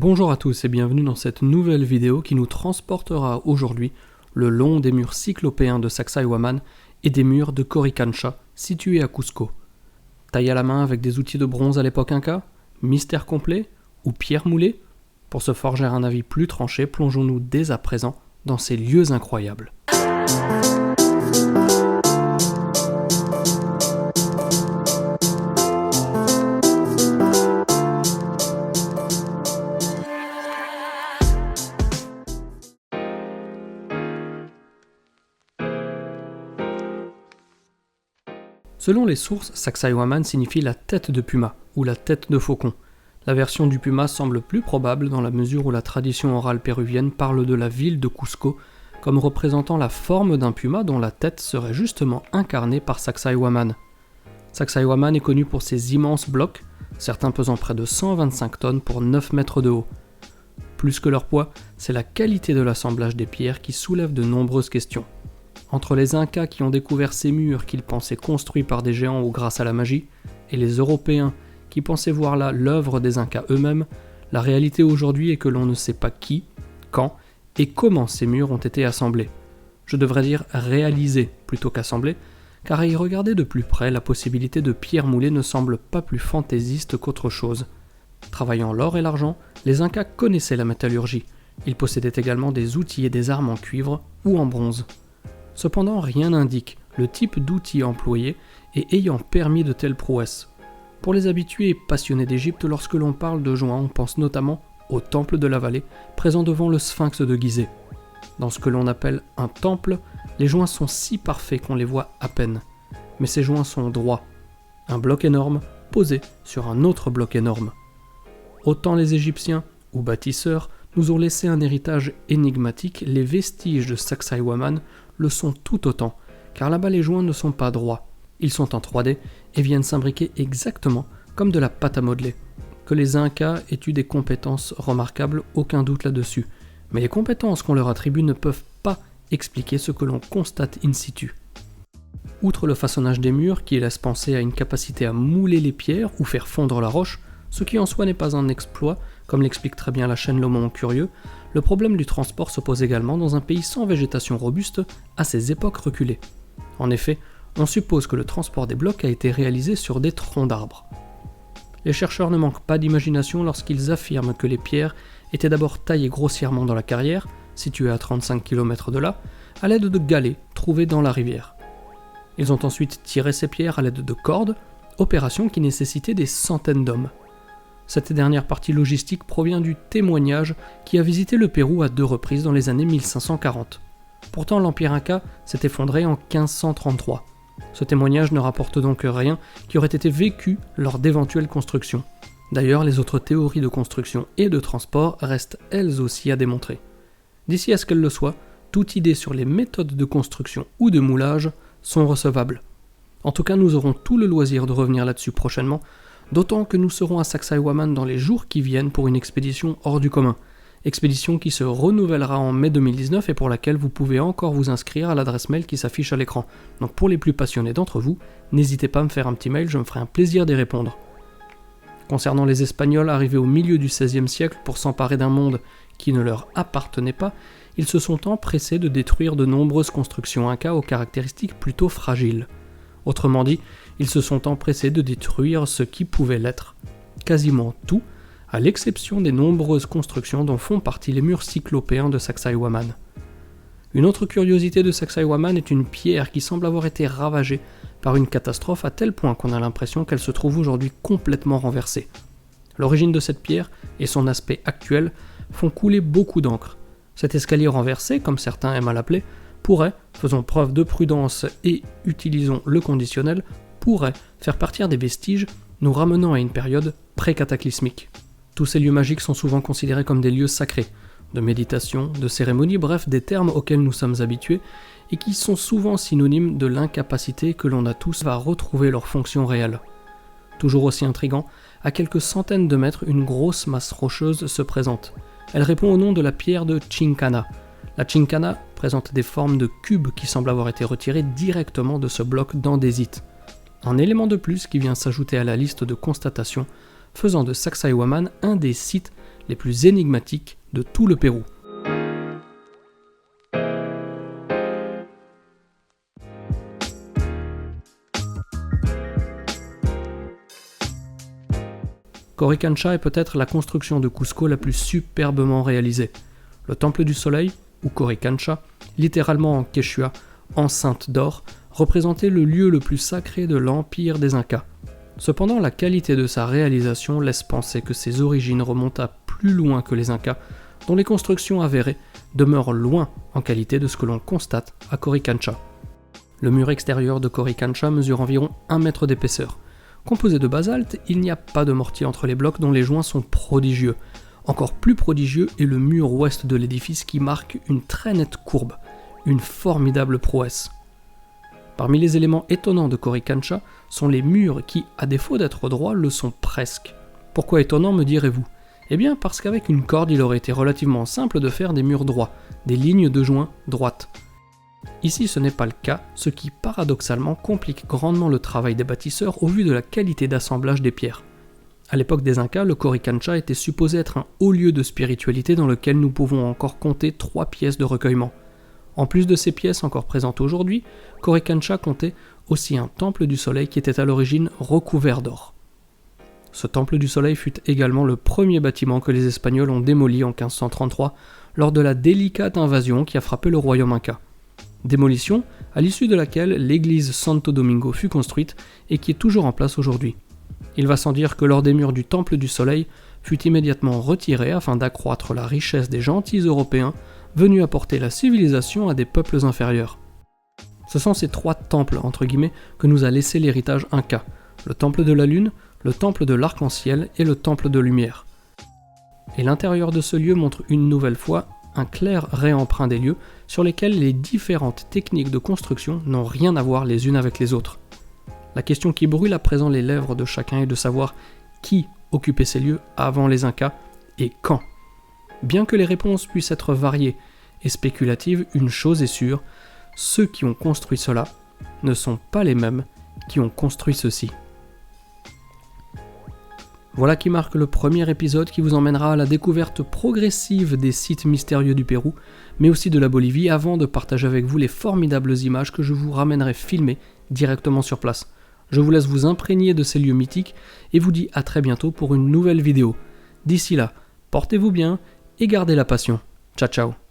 Bonjour à tous et bienvenue dans cette nouvelle vidéo qui nous transportera aujourd'hui le long des murs cyclopéens de Sacsayhuaman et des murs de Coricancha situés à Cusco. Taille à la main avec des outils de bronze à l'époque inca, mystère complet ou pierre moulée? Pour se forger un avis plus tranché, plongeons-nous dès à présent dans ces lieux incroyables. Selon les sources, Sacsayhuaman signifie la tête de puma ou la tête de faucon. La version du puma semble plus probable dans la mesure où la tradition orale péruvienne parle de la ville de Cusco comme représentant la forme d'un puma dont la tête serait justement incarnée par Sacsayhuaman. Sacsayhuaman est connu pour ses immenses blocs, certains pesant près de 125 tonnes pour 9 mètres de haut. Plus que leur poids, c'est la qualité de l'assemblage des pierres qui soulève de nombreuses questions. Entre les Incas qui ont découvert ces murs qu'ils pensaient construits par des géants ou grâce à la magie, et les Européens qui pensaient voir là l'œuvre des Incas eux-mêmes, la réalité aujourd'hui est que l'on ne sait pas qui, quand et comment ces murs ont été assemblés. Je devrais dire réalisés plutôt qu'assemblés, car à y regarder de plus près, la possibilité de pierres moulées ne semble pas plus fantaisiste qu'autre chose. Travaillant l'or et l'argent, les Incas connaissaient la métallurgie. Ils possédaient également des outils et des armes en cuivre ou en bronze. Cependant, rien n'indique le type d'outils employés et ayant permis de telles prouesses. Pour les habitués et passionnés d'Égypte, lorsque l'on parle de joints, on pense notamment au temple de la vallée, présent devant le sphinx de Gizeh. Dans ce que l'on appelle un temple, les joints sont si parfaits qu'on les voit à peine. Mais ces joints sont droits. Un bloc énorme posé sur un autre bloc énorme. Autant les Égyptiens, ou bâtisseurs, nous ont laissé un héritage énigmatique, les vestiges de Sacsayhuaman le sont tout autant, car là-bas les joints ne sont pas droits. Ils sont en 3D et viennent s'imbriquer exactement comme de la pâte à modeler. Que les Incas aient eu des compétences remarquables, aucun doute là-dessus. Mais les compétences qu'on leur attribue ne peuvent pas expliquer ce que l'on constate in situ. Outre le façonnage des murs qui laisse penser à une capacité à mouler les pierres ou faire fondre la roche, ce qui en soi n'est pas un exploit, comme l'explique très bien la chaîne Le Mont Curieux, le problème du transport se pose également dans un pays sans végétation robuste à ces époques reculées. En effet, on suppose que le transport des blocs a été réalisé sur des troncs d'arbres. Les chercheurs ne manquent pas d'imagination lorsqu'ils affirment que les pierres étaient d'abord taillées grossièrement dans la carrière, située à 35 km de là, à l'aide de galets trouvés dans la rivière. Ils ont ensuite tiré ces pierres à l'aide de cordes, opération qui nécessitait des centaines d'hommes. Cette dernière partie logistique provient du témoignage qui a visité le Pérou à 2 reprises dans les années 1540. Pourtant, l'Empire Inca s'est effondré en 1533. Ce témoignage ne rapporte donc rien qui aurait été vécu lors d'éventuelles constructions. D'ailleurs, les autres théories de construction et de transport restent elles aussi à démontrer. D'ici à ce qu'elles le soient, toute idée sur les méthodes de construction ou de moulage sont recevables. En tout cas, nous aurons tout le loisir de revenir là-dessus prochainement, d'autant que nous serons à Sacsayhuaman dans les jours qui viennent pour une expédition hors du commun. Expédition qui se renouvellera en mai 2019 et pour laquelle vous pouvez encore vous inscrire à l'adresse mail qui s'affiche à l'écran. Donc pour les plus passionnés d'entre vous, n'hésitez pas à me faire un petit mail, je me ferai un plaisir d'y répondre. Concernant les Espagnols arrivés au milieu du XVIe siècle pour s'emparer d'un monde qui ne leur appartenait pas, ils se sont empressés de détruire de nombreuses constructions incas aux caractéristiques plutôt fragiles. Autrement dit, ils se sont empressés de détruire ce qui pouvait l'être. Quasiment tout, à l'exception des nombreuses constructions dont font partie les murs cyclopéens de Sacsayhuaman. Une autre curiosité de Sacsayhuaman est une pierre qui semble avoir été ravagée par une catastrophe à tel point qu'on a l'impression qu'elle se trouve aujourd'hui complètement renversée. L'origine de cette pierre et son aspect actuel font couler beaucoup d'encre. Cet escalier renversé, comme certains aiment à l'appeler, pourrait, faisons preuve de prudence et utilisons le conditionnel, pourrait faire partir des vestiges nous ramenant à une période pré-cataclysmique. Tous ces lieux magiques sont souvent considérés comme des lieux sacrés, de méditation, de cérémonie, bref des termes auxquels nous sommes habitués et qui sont souvent synonymes de l'incapacité que l'on a tous à retrouver leur fonction réelle. Toujours aussi intrigant, à quelques centaines de mètres, une grosse masse rocheuse se présente. Elle répond au nom de la pierre de Chincana. La Chincana présente des formes de cubes qui semblent avoir été retirés directement de ce bloc d'andésite. Un élément de plus qui vient s'ajouter à la liste de constatations, faisant de Sacsayhuaman un des sites les plus énigmatiques de tout le Pérou. Coricancha est peut-être la construction de Cusco la plus superbement réalisée. Le Temple du Soleil, ou Coricancha, littéralement en quechua, enceinte d'or, représentait le lieu le plus sacré de l'empire des Incas. Cependant, la qualité de sa réalisation laisse penser que ses origines remontent à plus loin que les Incas, dont les constructions avérées demeurent loin en qualité de ce que l'on constate à Coricancha. Le mur extérieur de Coricancha mesure environ 1 mètre d'épaisseur. Composé de basalte, il n'y a pas de mortier entre les blocs dont les joints sont prodigieux. Encore plus prodigieux est le mur ouest de l'édifice qui marque une très nette courbe, une formidable prouesse. Parmi les éléments étonnants de Coricancha sont les murs qui, à défaut d'être droits, le sont presque. Pourquoi étonnant, me direz-vous ? Eh bien parce qu'avec une corde, il aurait été relativement simple de faire des murs droits, des lignes de joints droites. Ici, ce n'est pas le cas, ce qui paradoxalement complique grandement le travail des bâtisseurs au vu de la qualité d'assemblage des pierres. À l'époque des Incas, le Coricancha était supposé être un haut lieu de spiritualité dans lequel nous pouvons encore compter 3 pièces de recueillement. En plus de ces pièces encore présentes aujourd'hui, Coricancha comptait aussi un temple du soleil qui était à l'origine recouvert d'or. Ce temple du soleil fut également le premier bâtiment que les Espagnols ont démoli en 1533 lors de la délicate invasion qui a frappé le royaume Inca. Démolition à l'issue de laquelle l'église Santo Domingo fut construite et qui est toujours en place aujourd'hui. Il va sans dire que l'or des murs du Temple du Soleil fut immédiatement retiré afin d'accroître la richesse des gentils Européens venus apporter la civilisation à des peuples inférieurs. Ce sont ces 3 temples, entre guillemets, que nous a laissé l'héritage Inca, le temple de la lune, le temple de l'arc-en-ciel et le temple de lumière. Et l'intérieur de ce lieu montre une nouvelle fois un clair réemprunt des lieux sur lesquels les différentes techniques de construction n'ont rien à voir les unes avec les autres. La question qui brûle à présent les lèvres de chacun est de savoir qui occupait ces lieux avant les Incas et quand. Bien que les réponses puissent être variées et spéculatives, une chose est sûre, ceux qui ont construit cela ne sont pas les mêmes qui ont construit ceci. Voilà qui marque le premier épisode qui vous emmènera à la découverte progressive des sites mystérieux du Pérou, mais aussi de la Bolivie, avant de partager avec vous les formidables images que je vous ramènerai filmer directement sur place. Je vous laisse vous imprégner de ces lieux mythiques et vous dis à très bientôt pour une nouvelle vidéo. D'ici là, portez-vous bien et gardez la passion. Ciao ciao.